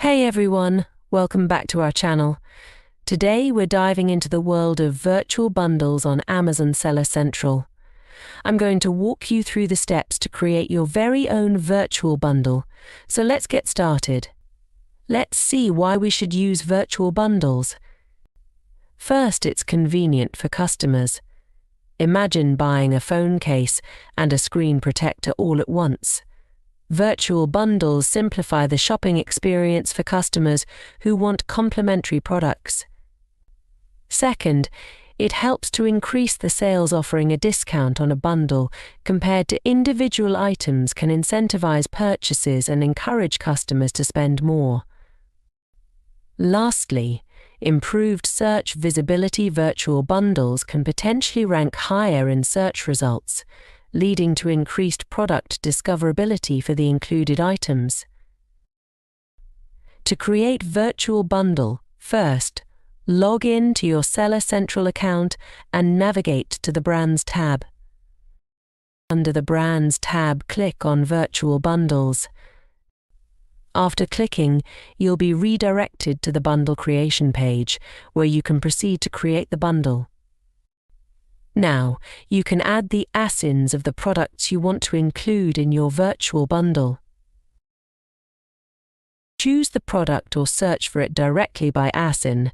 Hey everyone, welcome back to our channel. Today we're diving into the world of virtual bundles on Amazon Seller Central. I'm going to walk you through the steps to create your very own virtual bundle, so let's get started. Let's see why we should use virtual bundles. First, it's convenient for customers. Imagine buying a phone case and a screen protector all at once. Virtual bundles simplify the shopping experience for customers who want complementary products. Second, it helps to increase the sales. Offering a discount on a bundle compared to individual items can incentivize purchases and encourage customers to spend more. Lastly, improved search visibility. Virtual bundles can potentially rank higher in search results, leading to increased product discoverability for the included items. To create virtual bundle, first, log in to your Seller Central account and navigate to the Brands tab. Under the Brands tab, click on Virtual Bundles. After clicking, you'll be redirected to the bundle creation page, where you can proceed to create the bundle. Now, you can add the ASINs of the products you want to include in your virtual bundle. Choose the product or search for it directly by ASIN,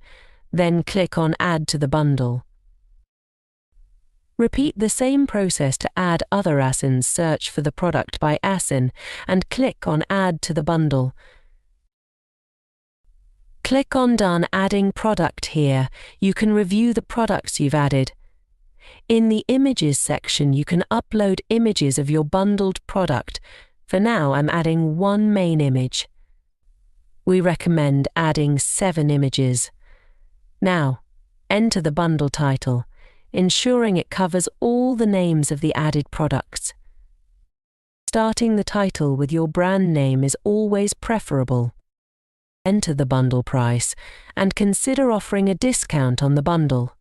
then click on Add to the bundle. Repeat the same process to add other ASINs. Search for the product by ASIN and click on Add to the bundle. Click on Done. Adding product. Here, you can review the products you've added. In the Images section, you can upload images of your bundled product. For now, I'm adding one main image. We recommend adding 7 images. Now, enter the bundle title, ensuring it covers all the names of the added products. Starting the title with your brand name is always preferable. Enter the bundle price and consider offering a discount on the bundle.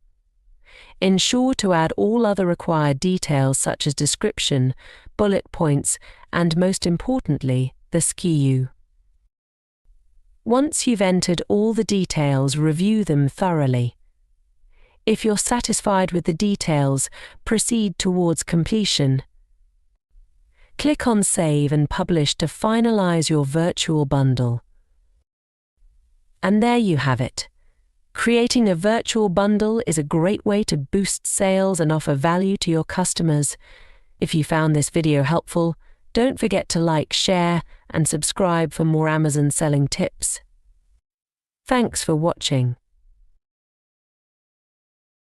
Ensure to add all other required details such as description, bullet points, and most importantly, the SKU. Once you've entered all the details, review them thoroughly. If you're satisfied with the details, proceed towards completion. Click on Save and Publish to finalize your virtual bundle. And there you have it. Creating a virtual bundle is a great way to boost sales and offer value to your customers. If you found this video helpful, don't forget to like, share, and subscribe for more Amazon selling tips. Thanks for watching.